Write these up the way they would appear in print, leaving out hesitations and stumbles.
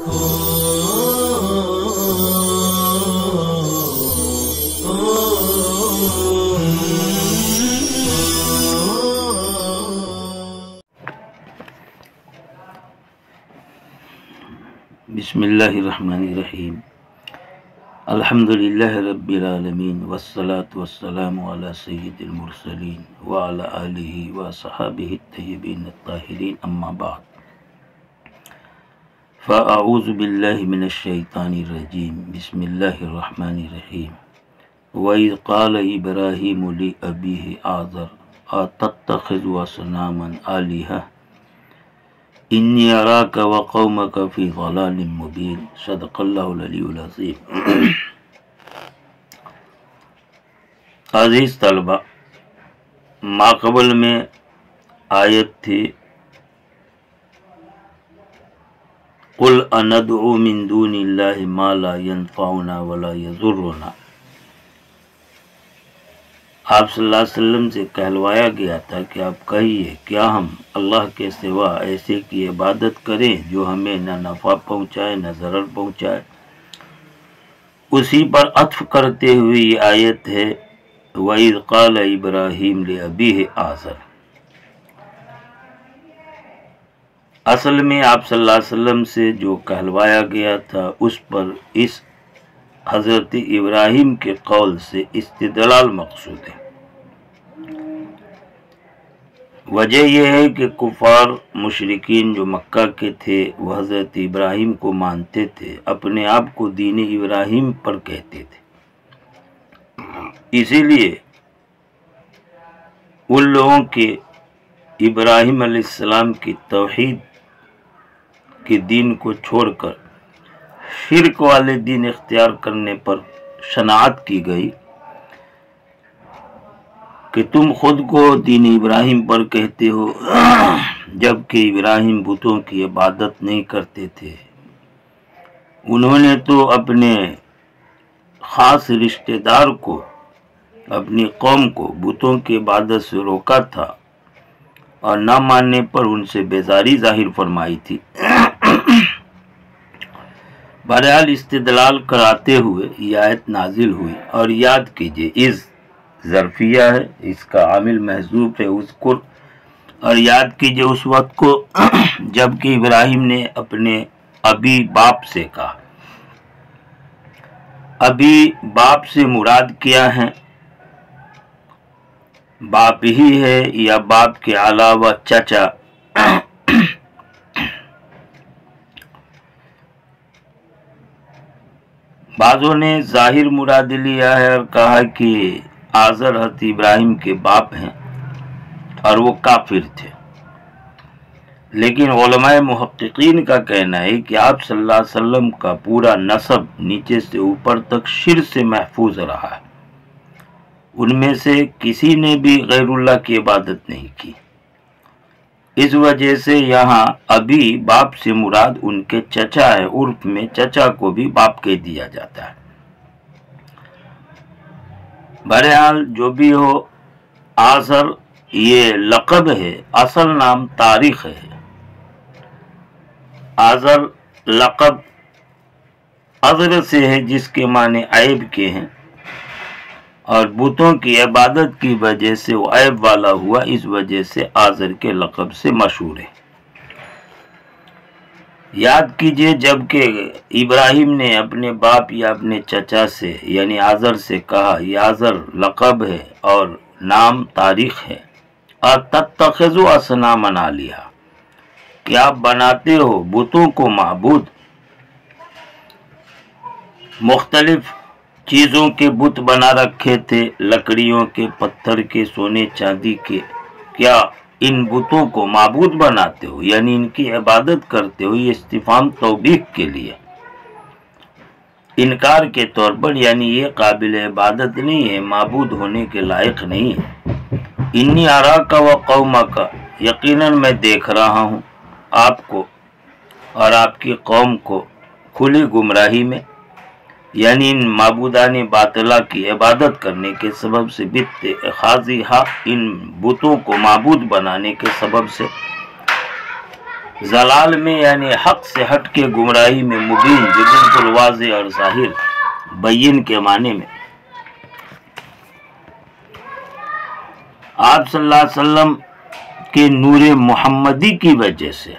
بسم اللہ الرحمن الرحیم الحمدللہ رب العالمین والصلاة والسلام علی سید المرسلین وعلی آلہ وصحابہ الطیبین الطاہرین اما بعد فاعوذ باللہ من الشیطان الرجیم بسم اللہ الرحمن الرحیم وَإِذْ قَالَ إِبْرَاهِيمُ لِأَبِيهِ آزَرَ أَتَتَّخِذُ أَصْنَامًا آلِهَةً انی اراک وقومک فی ضلال مبین صدق اللہ العلی العظیم۔ عزیز طلبہ، ماقبل میں آیت تھی قل اندعو من دون اللہ ما لا ينفعنا ولا يضرنا۔ آپ صلی اللہ علیہ وسلم سے کہلوایا گیا تھا کہ آپ کہیے کیا ہم اللہ کے سوا ایسے کی عبادت کریں جو ہمیں نہ نفع پہنچائے نہ ضرر پہنچائے۔ اسی پر عطف کرتے ہوئے یہ آیت ہے وَإِذْ قَالَ إِبْرَاهِيمُ لِأَبِيهِ آزَرَ۔ اصل میں آپ صلی اللہ علیہ وسلم سے جو کہلوایا گیا تھا اس پر اس حضرت ابراہیم کے قول سے استدلال مقصود ہے۔ وجہ یہ ہے کہ کفار مشرکین جو مکہ کے تھے وہ حضرت ابراہیم کو مانتے تھے، اپنے آپ کو دین ابراہیم پر کہتے تھے، اسی لیے ان لوگوں کے ابراہیم علیہ السلام کی توحید کے دین کو چھوڑ کر شرک والے دین اختیار کرنے پر شناعت کی گئی کہ تم خود کو دین ابراہیم پر کہتے ہو جبکہ ابراہیم بتوں کی عبادت نہیں کرتے تھے۔ انہوں نے تو اپنے خاص رشتہ دار کو، اپنی قوم کو بتوں کی عبادت سے روکا تھا اور نہ ماننے پر ان سے بیزاری ظاہر فرمائی تھی۔ بہرحال استدلال کراتے ہوئے یہ آیت نازل ہوئی، اور یاد کیجئے اس ظرفیہ ہے، اس کا عامل محذوف ہے اذکر، اور یاد کیجئے اس وقت کو جب کہ ابراہیم نے اپنے ابی باپ سے کہا۔ ابی باپ سے مراد کیا ہے؟ باپ ہی ہے یا باپ کے علاوہ چچا؟ بعضوں نے ظاہر مراد لیا ہے اور کہا کہ آزر حضرت ابراہیم کے باپ ہیں اور وہ کافر تھے، لیکن علماء محققین کا کہنا ہے کہ آپ صلی اللہ علیہ وسلم کا پورا نسب نیچے سے اوپر تک شرک سے محفوظ رہا ہے، ان میں سے کسی نے بھی غیر اللہ کی عبادت نہیں کی۔ اس وجہ سے یہاں ابھی باپ سے مراد ان کے چچا ہے، عرف میں چچا کو بھی باپ کہہ دیا جاتا ہے۔ بہرحال جو بھی ہو، آزر یہ لقب ہے، اصل نام تاریخ ہے۔ آزر لقب عذر سے ہے جس کے معنی عیب کے ہیں، اور بتوں کی عبادت کی وجہ سے وہ عیب والا ہوا، اس وجہ سے آزر کے لقب سے مشہور ہے۔ یاد کیجئے جب کہ ابراہیم نے اپنے باپ یا اپنے چچا سے یعنی آزر سے کہا، یہ آزر لقب ہے اور نام تاریخ ہے، أَتَتَّخِذُ أَصْنَامًا آلِهَةً، کہ آپ بناتے ہو بتوں کو معبود۔ مختلف چیزوں کے بت بنا رکھے تھے، لکڑیوں کے، پتھر کے، سونے چاندی کے، کیا ان بتوں کو معبود بناتے ہو یعنی ان کی عبادت کرتے ہو؟ یہ استفہام توبیخ کے لیے، انکار کے طور پر، یعنی یہ قابل عبادت نہیں ہے، معبود ہونے کے لائق نہیں ہے۔ انی اراک و قومک، یقیناً میں دیکھ رہا ہوں آپ کو اور آپ کی قوم کو کھلی گمراہی میں، یعنی ان معبودان باطلہ کی عبادت کرنے کے سبب سے، باتخاذہا، ان بتوں کو معبود بنانے کے سبب سے، ضلال میں یعنی حق سے ہٹ کے گمراہی میں، مبین جو بالکل واضح اور ظاہر، بین کے معنی میں۔ آپ صلی اللہ علیہ وسلم کے نور محمدی کی وجہ سے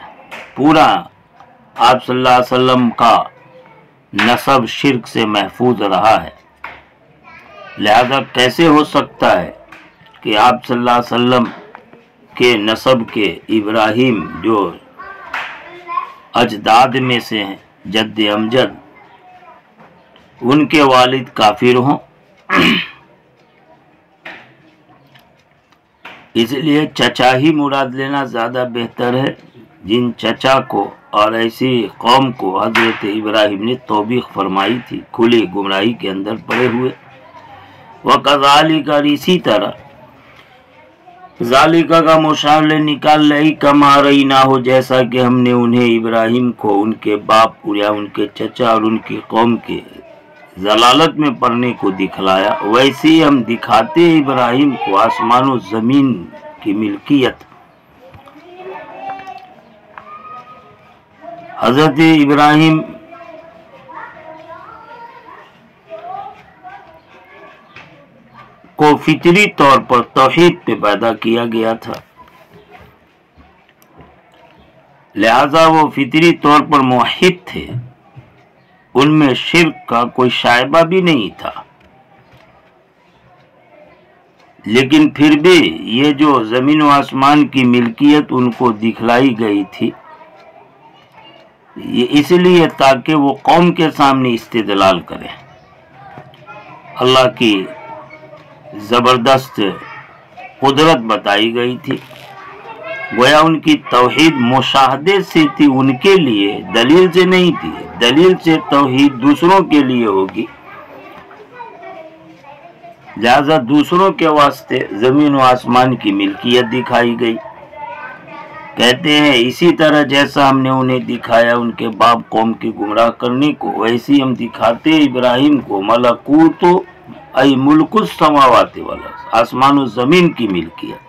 پورا آپ صلی اللہ علیہ وسلم کا نسب شرک سے محفوظ رہا ہے۔ لہذا کیسے ہو سکتا ہے کہ آپ صلی اللہ علیہ وسلم کے نسب کے ابراہیم جو اجداد میں سے ہیں، جد امجد، ان کے والد کافر ہوں؟ اس لیے چچا ہی مراد لینا زیادہ بہتر ہے، جن چچا کو اور ایسی قوم کو حضرت ابراہیم نے توبیخ فرمائی تھی، کھلی گمراہی کے اندر پڑے ہوئے۔ وَكَذَلِكَ، اور اسی طرح ذالکہ کا مشابہ نکال لئی کما رئینا ہو، جیسا کہ ہم نے انہیں ابراہیم کو ان کے باپ یا ان کے چچا اور ان کی قوم کے ضلالت میں پڑنے کو دکھلایا، ویسے ہی ہم دکھاتے ابراہیم کو آسمان و زمین کی ملکیت۔ حضرت ابراہیم کو فطری طور پر توحید پہ پیدا کیا گیا تھا، لہذا وہ فطری طور پر موحد تھے، ان میں شرک کا کوئی شائبہ بھی نہیں تھا۔ لیکن پھر بھی یہ جو زمین و آسمان کی ملکیت ان کو دکھلائی گئی تھی، یہ اس لیے تاکہ وہ قوم کے سامنے استدلال کریں۔ اللہ کی زبردست قدرت بتائی گئی تھی، گویا ان کی توحید مشاہدے سے تھی، ان کے لیے دلیل سے نہیں تھی۔ دلیل سے توحید دوسروں کے لیے ہوگی، لہذا دوسروں کے واسطے زمین و آسمان کی ملکیت دکھائی گئی۔ کہتے ہیں اسی طرح جیسا ہم نے انہیں دکھایا ان کے باپ قوم کی گمراہ کرنے کو، ویسے ہی ہم دکھاتے ابراہیم کو ملکوت ای ملک السماوات والارض، آسمان و زمین کی ملکیت۔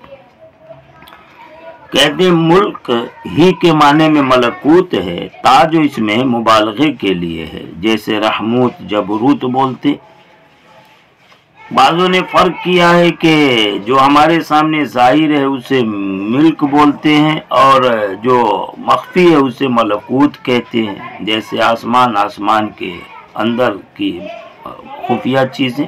کہتے ہیں ملک ہی کے معنی میں ملکوت ہے، تاج اس میں مبالغے کے لیے ہے، جیسے رحموت جبروت بولتے۔ بعضوں نے فرق کیا ہے کہ جو ہمارے سامنے ظاہر ہے اسے ملک بولتے ہیں، اور جو مخفی ہے اسے ملکوت کہتے ہیں، جیسے آسمان کے اندر کی خفیہ چیزیں۔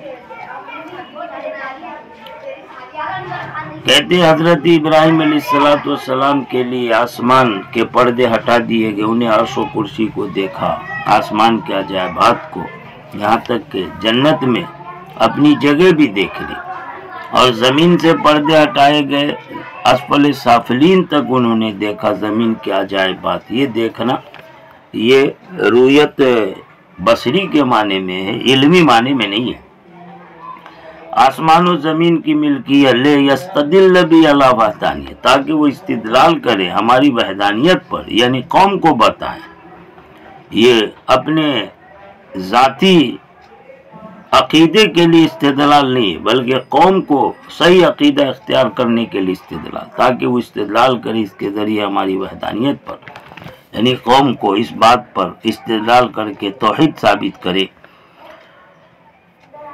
کہتے ہیں حضرت ابراہیم علیہ السلام کے لیے آسمان کے پردے ہٹا دیے گئے، انہیں عرش و کرسی کو دیکھا، آسمان کے عجائبات کو، یہاں تک کہ جنت میں اپنی جگہ بھی دیکھ لی، اور زمین سے پردے ہٹائے گئے، اسفل سافلین تک انہوں نے دیکھا زمین کے عجائبات۔ یہ دیکھنا یہ رؤیت بصری کے معنی میں ہے، علمی معنی میں نہیں ہے۔ آسمان و زمین کی ملکیت لے یستدل بی علی وحدانیت، تاکہ وہ استدلال کرے ہماری وحدانیت پر، یعنی قوم کو بتائیں۔ یہ اپنے ذاتی عقیدے کے لیے استدلال نہیں، بلکہ قوم کو صحیح عقیدہ اختیار کرنے کے لیے استدلال، تاکہ وہ استدلال کرے اس کے ذریعے ہماری وحدانیت پر، یعنی قوم کو اس بات پر استدلال کر کے توحید ثابت کرے۔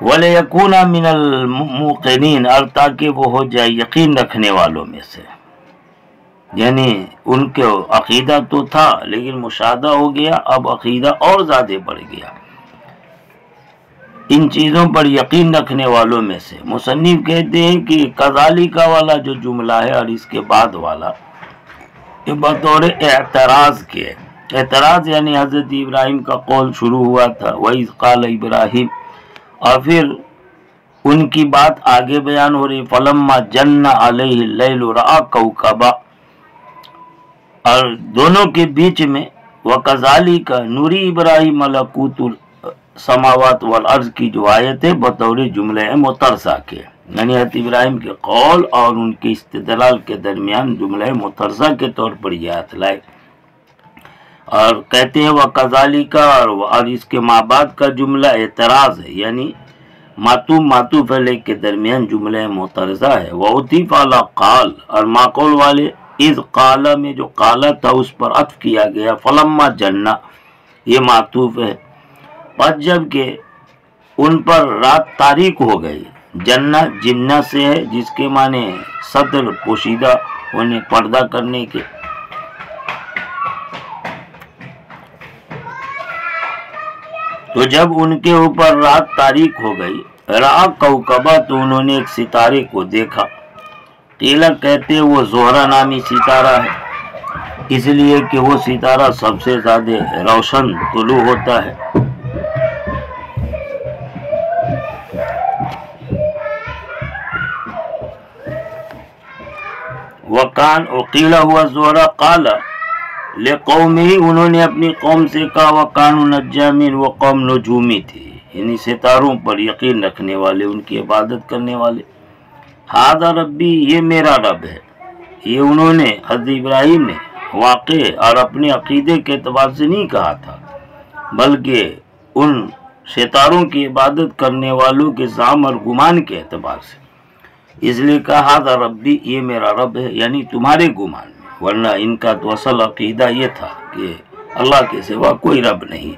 وَلَيَكُونَ مِنَ الْمُوقِنِينَ، اور تاکہ وہ ہو جائے یقین رکھنے والوں میں سے، یعنی ان کے عقیدہ تو تھا لیکن مشاہدہ ہو گیا، اب عقیدہ اور زیادہ بڑھ گیا، ان چیزوں پر یقین رکھنے والوں میں سے۔ مصنف کہتے ہیں کہ کذالکہ والا جو جملہ ہے اور اس کے بعد والا، یہ بطور اعتراض کے، اعتراض یعنی حضرت ابراہیم کا قول شروع ہوا تھا وَإِذْ قَالَ ابراہیم، اور پھر ان کی بات آگے بیان ہو رہی فَلَمَّا جَنَّ عَلَيْهِ اللَّيْلُ رَأَى كَوْكَبًا، اور دونوں کے بیچ میں وَكَذَلِكَ نُرِي ابراہیم ملکوت السماوات والارض کی جو آیت ہے بطور جملہ مترسہ کے، یعنی حضرت ابراہیم کے قول اور ان کے استدلال کے درمیان جملہ مترسہ کے طور پر یہ آیت لائے، اور کہتے ہیں وَكَذَلِكَ، اور اس کے ماں بعد کا جملہ اعتراض ہے، یعنی معطوف علیہ کے درمیان جملہ معترضہ ہے۔ وَعُطِفَ عَلَى قَالَ، اور ماقول والے اذ قال میں جو قال تھا اس پر عطف کیا گیا، فلما جنہ یہ معطوف ہے، پس جب کہ ان پر رات تاریک ہو گئی، جنہ جنہ سے ہے جس کے معنی صدر پوشیدہ ہونے، پردہ کرنے کے، تو جب ان کے اوپر رات تاریک ہو گئی، رأى کوكبا تو انہوں نے ایک ستارے کو دیکھا، قیلہ کہتے وہ زہرہ نامی ستارہ ہے، اس لیے کہ وہ ستارہ سب سے زیادہ روشن طلوع ہوتا ہے۔ وکان وقیلہ ہوا زہرہ قال لقومہ، انہوں نے اپنی قوم سے کہا، وکانوا نجامین، وہ قوم نجومی تھی، یعنی ستاروں پر یقین رکھنے والے، ان کی عبادت کرنے والے۔ ھذا ربی، یہ میرا رب ہے، یہ انہوں نے حضرت ابراہیم نے واقع اور اپنے عقیدے کے اعتبار سے نہیں کہا تھا، بلکہ ان ستاروں کی عبادت کرنے والوں کے زعم اور گمان کے اعتبار سے، اس لیے کہا ھذا ربی، یہ میرا رب ہے، یعنی تمہارے گمان میں، ورنہ ان کا تو اصل عقیدہ یہ تھا کہ اللہ کے سوا کوئی رب نہیں۔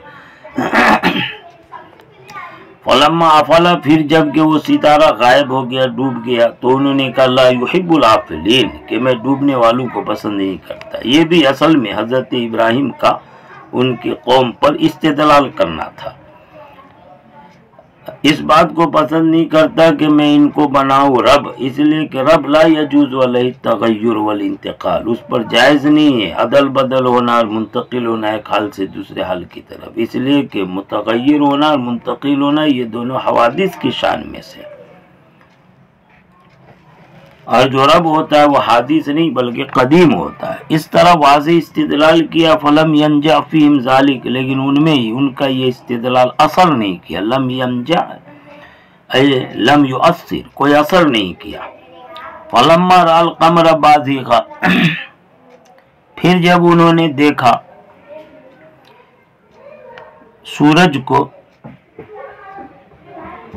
فلما افلا، پھر جب کہ وہ ستارہ غائب ہو گیا، ڈوب گیا، تو انہوں نے کہا لا یحب العافلین، کہ میں ڈوبنے والوں کو پسند نہیں کرتا۔ یہ بھی اصل میں حضرت ابراہیم کا ان کی قوم پر استدلال کرنا تھا، اس بات کو پسند نہیں کرتا کہ میں ان کو بناؤں رب، اس لیے کہ رب لا یجوز علیہ التغیر والانتقال، اس پر جائز نہیں ہے عدل بدل ہونا اور منتقل ہونا ایک حال سے دوسرے حال کی طرف، اس لیے کہ متغیر ہونا اور منتقل ہونا یہ دونوں حوادث کی شان میں سے، اور جو رب ہوتا ہے وہ حادث نہیں بلکہ قدیم ہوتا ہے۔ اس طرح واضح استدلال کیا، فلم ینجع فیہم ذالک، لیکن ان میں ہی ان کا یہ استدلال اثر نہیں کیا، لم ینجع اے لم یؤثر، کوئی اثر نہیں کیا۔ فلما رأى القمر بازغا، پھر جب انہوں نے دیکھا سورج کو،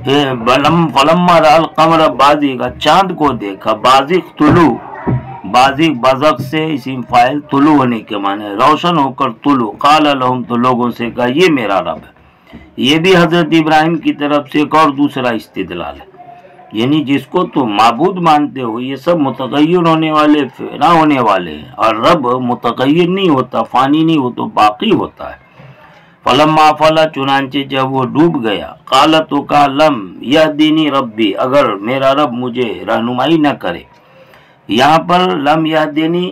فلما رأى القمر بازغا، چاند کو دیکھا، بازغ طلوع، بازغ بزغ سے اسم فاعل، طلوع ہونے کے معنی روشن ہو کر طلوع، قال لهم، تو لوگوں سے کہا یہ میرا رب ہے۔ یہ بھی حضرت ابراہیم کی طرف سے ایک اور دوسرا استدلال ہے، یعنی جس کو تم معبود مانتے ہو یہ سب متغیر ہونے والے، فنا ہونے والے ہیں، اور رب متغیر نہیں ہوتا، فانی نہیں ہو تو باقی ہوتا ہے۔ فلما افلا، چنانچہ جب وہ ڈوب گیا، قال تو کہا لم یہدینی ربی، اگر میرا رب مجھے رہنمائی نہ کرے، یہاں پر لم یہدینی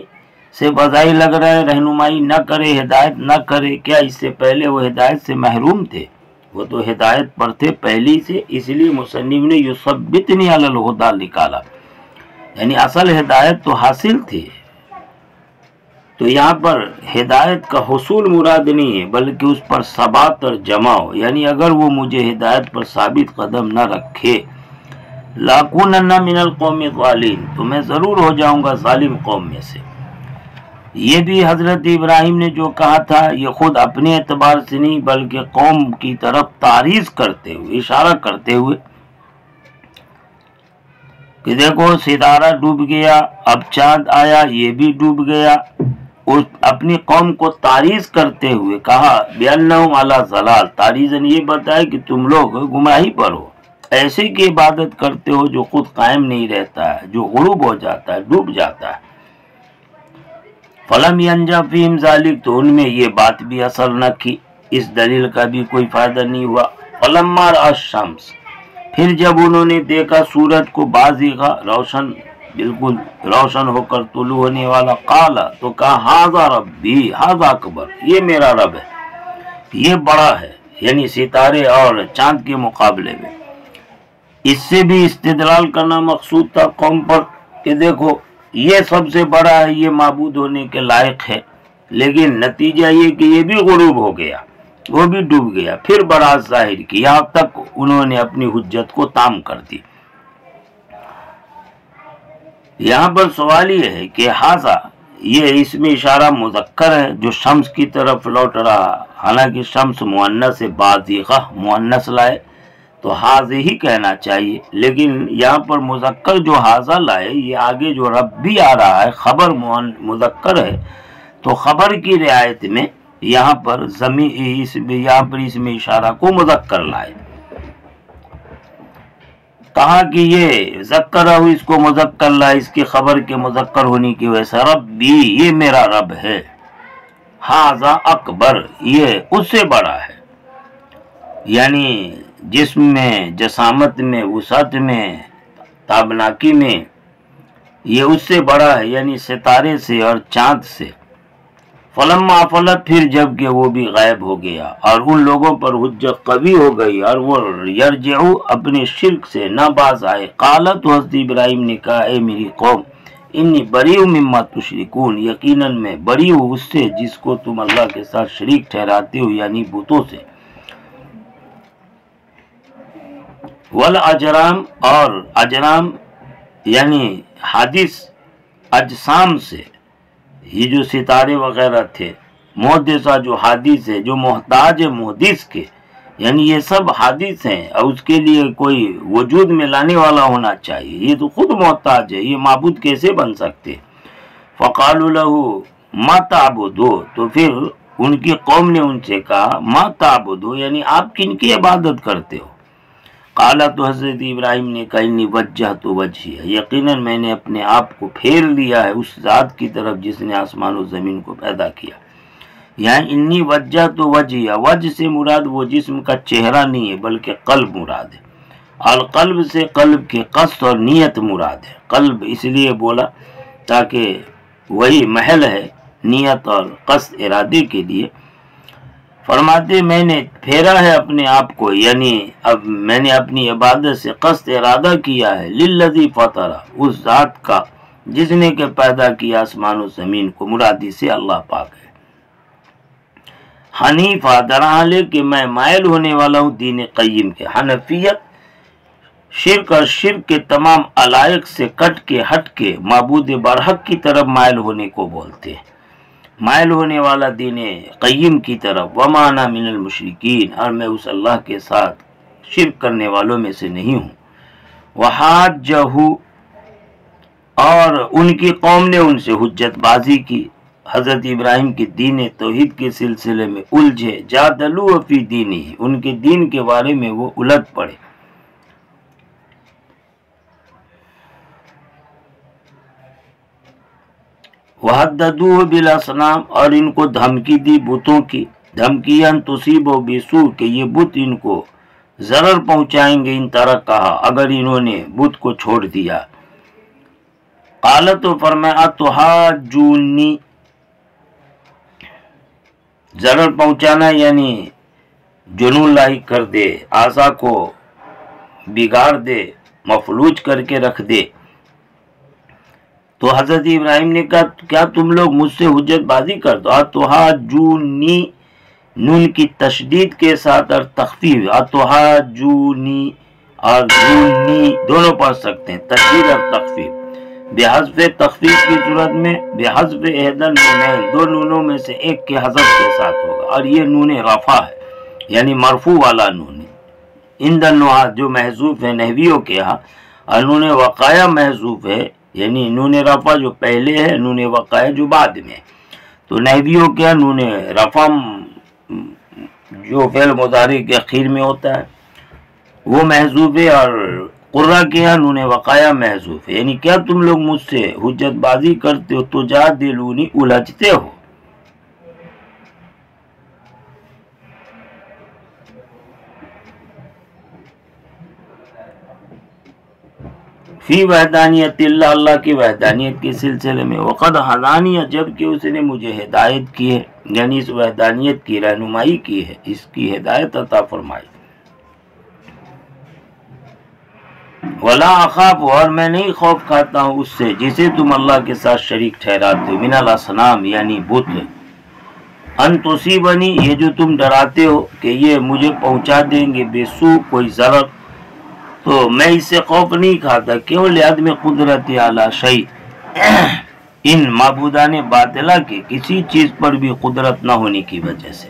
سے بظاہر لگ رہا ہے رہنمائی نہ کرے، ہدایت نہ کرے، کیا اس سے پہلے وہ ہدایت سے محروم تھے؟ وہ تو ہدایت پر تھے پہلی سے، اس لیے مصنف نے یثبتنی علی الہدی نکالا، یعنی اصل ہدایت تو حاصل تھی، تو یہاں پر ہدایت کا حصول مراد نہیں ہے بلکہ اس پر ثبات اور جمع ہو، یعنی اگر وہ مجھے ہدایت پر ثابت قدم نہ رکھے، لاکونن من القوم الضالین، تو میں ضرور ہو جاؤں گا ظالم قوم میں سے۔ یہ بھی حضرت ابراہیم نے جو کہا تھا یہ خود اپنے اعتبار سے نہیں بلکہ قوم کی طرف تعریض کرتے ہوئے، اشارہ کرتے ہوئے کہ دیکھو ستارہ ڈوب گیا، اب چاند آیا یہ بھی ڈوب گیا، اپنی قوم کو تعریض کرتے ہوئے کہا بِأَنَّهُمْ عَلَى ضَلَالٍ، تعریضاً یہ بتایا کہ تم لوگ گمراہی پر ہو، ایسے کی عبادت کرتے ہو جو خود قائم نہیں رہتا ہے، جو غروب ہو جاتا ہے، ڈوب جاتا ہے۔ فَلَمْ يَنْجَ فِيهِمْ ذَلِكَ، تو ان میں یہ بات بھی اثر نہ کی، اس دلیل کا بھی کوئی فائدہ نہیں ہوا۔ فَلَمَّا رَأَى الشَّمْسَ، پھر جب انہوں نے دیکھا سورج کو بازغا، روشن، بالکل روشن ہو کر طلوع ہونے والا، قال، تو کہا ھذا ربی ھذا اکبر، یہ میرا رب ہے، یہ بڑا ہے، یعنی ستارے اور چاند کے مقابلے میں۔ اس سے بھی استدلال کرنا مقصود تھا قوم پر کہ دیکھو یہ سب سے بڑا ہے، یہ معبود ہونے کے لائق ہے، لیکن نتیجہ یہ کہ یہ بھی غروب ہو گیا، وہ بھی ڈوب گیا، پھر برات ظاہر کی، یہاں تک انہوں نے اپنی حجت کو تام کر دی۔ یہاں پر سوال یہ ہے کہ ھذا، یہ اس میں اشارہ مذکر ہے جو شمس کی طرف لوٹ رہا، حالانکہ شمس مؤنث سے بازغہ مؤنث لائے تو حاض ہی کہنا چاہیے، لیکن یہاں پر مذکر جو حاضہ لائے، یہ آگے جو رب بھی آ رہا ہے خبر مذکر ہے، تو خبر کی رعایت میں یہاں پر اس میں اشارہ کو مذکر لائے، کہا کہ یہ ذکرہ اس کو مذکر لائے، اس کی خبر کے مذکر ہونے کی وجہ سے ربی یہ میرا رب ہے، حاذا اکبر یہ اس سے بڑا ہے، یعنی جسم میں، جسامت میں، وسعت میں، تابناکی میں یہ اس سے بڑا ہے، یعنی ستارے سے اور چاند سے۔ فلما افلت پھر جب کہ وہ بھی غائب ہو گیا اور ان لوگوں پر حجت قوی ہو گئی اور وہ یرجعو اپنے شرک سے نہ باز آئے، قالت حضرت ابراہیم نے کہا اے میری قوم انی بریء مما تشرکون، یقیناً میں بری ہوں اس سے جس کو تم اللہ کے ساتھ شریک ٹھہراتے ہو، یعنی بتوں سے۔ والاجرام اور اجرام یعنی حادث اجسام سے، یہ جو ستارے وغیرہ تھے، محدثہ جو حادث ہے، جو محتاج ہے محدث کے، یعنی یہ سب حادث ہیں اور اس کے لیے کوئی وجود میں لانے والا ہونا چاہیے، یہ تو خود محتاج ہے، یہ معبود کیسے بن سکتے؟ فقالوا له ما تعبدو، تو پھر ان کی قوم نے ان سے کہا ما تعبدو یعنی آپ کن کی عبادت کرتے ہو؟ قالا، تو حضرت ابراہیم نے کہا انی وجہت وجہی، یقیناً میں نے اپنے آپ کو پھیر لیا ہے اس ذات کی طرف جس نے آسمان و زمین کو پیدا کیا۔ یہاں انی وجہت وجہی، وجہ سے مراد وہ جسم کا چہرہ نہیں ہے بلکہ قلب مراد ہے، القلب سے قلب کے قصد اور نیت مراد ہے۔ قلب اس لیے بولا تاکہ وہی محل ہے نیت اور قصد ارادے کے لیے۔ فرماتے میں نے پھیرا ہے اپنے آپ کو، یعنی اب میں نے اپنی عبادت سے قصد ارادہ کیا ہے للذی فطر، اس ذات کا جس نے کہ پیدا کیا آسمان و زمین کو، مرادی سے اللہ پاک ہے۔ حنیفہ، در حالے کہ میں مائل ہونے والا ہوں دین قیم کے۔ حنفیت شرک اور شرک کے تمام علائق سے کٹ کے ہٹ کے معبود برحق کی طرف مائل ہونے کو بولتے ہیں، مائل ہونے والا دین قیم کی طرف۔ وما انا من المشرکین، اور میں اس اللہ کے ساتھ شرک کرنے والوں میں سے نہیں ہوں۔ وحاجہ، اور ان کی قوم نے ان سے حجت بازی کی، حضرت ابراہیم کے دین توحید کے سلسلے میں الجھے، جادلوا فی دینہ، ان کے دین کے بارے میں وہ الجھ پڑے۔ وحددوہ بالاصنام، اور ان کو دھمکی دی بتوں کی، دھمکیاں تصیبو بسوء کہ یہ بت ان کو ضرر پہنچائیں گے، ان ترکہا اگر انہوں نے بت کو چھوڑ دیا۔ قالت، و فرمایا اتحاجونی، ضرر پہنچانا یعنی جنون لاحق کر دے، عصا کو بگاڑ دے، مفلوج کر کے رکھ دے۔ تو حضرت ابراہیم نے کہا کیا تم لوگ مجھ سے حجت بازی کر دو؟ اتحاجونی، نون کی تشدید کے ساتھ اور تخفیف، اتحاجونی اور جونی دونوں پڑھ سکتے ہیں، تشدید اور تخفیف۔ بحذف تخفیف کی صورت میں بحذف احدی النونین، دو نونوں میں سے ایک کے حذف کے ساتھ ہوگا، اور یہ نون رفع ہے یعنی مرفوع والا نون، عند النحاة جو محذوف ہے نحویوں کے ہاں، اور نون وقایہ محذوف ہے یعنی نون رفع جو پہلے ہے، نون وقایہ جو بعد میں۔ تو نحویوں کے نون رفع جو فعل مضارع کے اخیر میں ہوتا ہے وہ محذوف ہے، اور قرہ کے یہاں نون وقایہ محذوف ہے، یعنی کیا تم لوگ مجھ سے حجت بازی کرتے ہو، تجادلونی الجھتے ہو۔ فی وحدانیت اللہ، اللہ کی وحدانیت کے سلسلے میں، وقد ہدانی، جبکہ اس نے مجھے ہدایت کی ہے، یعنی اس وحدانیت کی رہنمائی کی ہے، اس کی ہدایت عطا فرمائی۔ ولا اخاف، اور میں نہیں خوف کھاتا ہوں اس سے جسے تم اللہ کے ساتھ شریک ٹھہراتے ہو، من الاصنام یعنی بت، ان تصیبنی، یہ جو تم ڈراتے ہو کہ یہ مجھے پہنچا دیں گے بسوء کوئی ضرر، تو میں اس سے خوف نہیں کھاتا، کیوں؟ لعدم قدرت اعلی شیء، ان معبودان باطلہ کے کسی چیز پر بھی قدرت نہ ہونے کی وجہ سے۔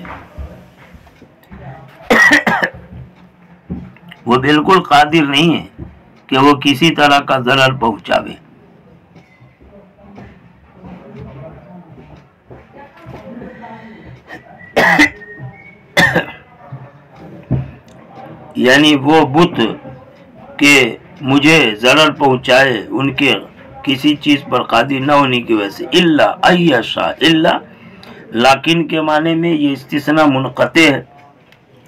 وہ بالکل قادر نہیں ہے کہ وہ کسی طرح کا ضرر پہنچاوے. یعنی وہ بت کہ مجھے ضرر پہنچائے ان کے کسی چیز پر قادر نہ ہونے کی وجہ سے. الا ایشا، الا لیکن کے معنی میں یہ استثناء منقطع ہے،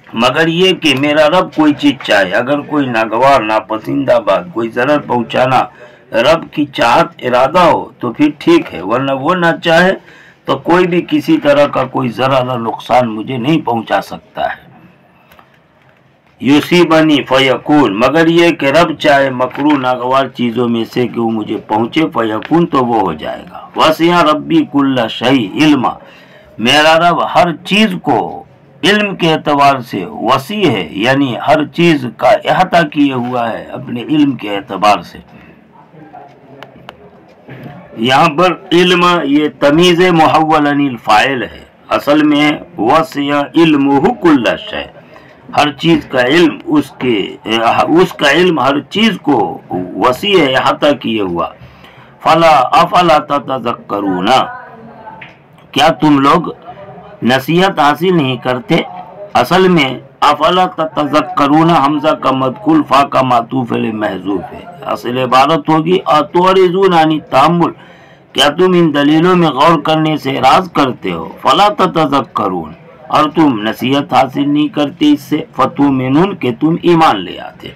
مگر یہ کہ میرا رب کوئی چیز چاہے، اگر کوئی ناگوار ناپسندہ بات، کوئی ضرر پہنچانا رب کی چاہت ارادہ ہو تو پھر ٹھیک ہے، ورنہ وہ نہ چاہے تو کوئی بھی کسی طرح کا کوئی ضرر اور نقصان مجھے نہیں پہنچا سکتا ہے. یصیبنی فیکون، مگر یہ کہ رب چاہے مکروہ ناگوار چیزوں میں سے کہ وہ مجھے پہنچے، فیکون تو وہ ہو جائے گا. وسع ربی کل شیء علما، میرا رب ہر چیز کو علم کے اعتبار سے وسیع ہے، یعنی ہر چیز کا احاطہ کیے ہوا ہے اپنے علم کے اعتبار سے. یہاں پر علم یہ تمیز محول عن الفاعل ہے، اصل میں وسع علمہ کل شیء، ہر چیز کا علم اس کا علم ہر چیز کو وسیع ہے، احاطہ کیے ہوا. افلا تتذکرون، کیا تم لوگ نصیحت حاصل نہیں کرتے؟ اصل میں افلا تتذکرون حمزہ کا مدخول فا کا معطوف علیہ محذوف ہے. اصل عبارت ہوگی اتعرضون عن التأمل، کیا تم ان دلیلوں میں غور کرنے سے اعراض کرتے ہو؟ فلا تتذکرون، اور تم نصیحت حاصل نہیں کرتے اس سے، فتؤمنون کہ تم ایمان لے آتے.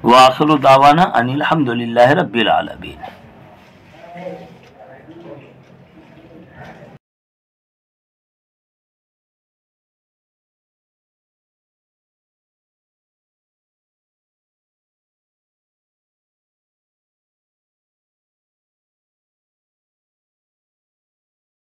وآخر دعوانا ان الحمد للہ رب العالمین.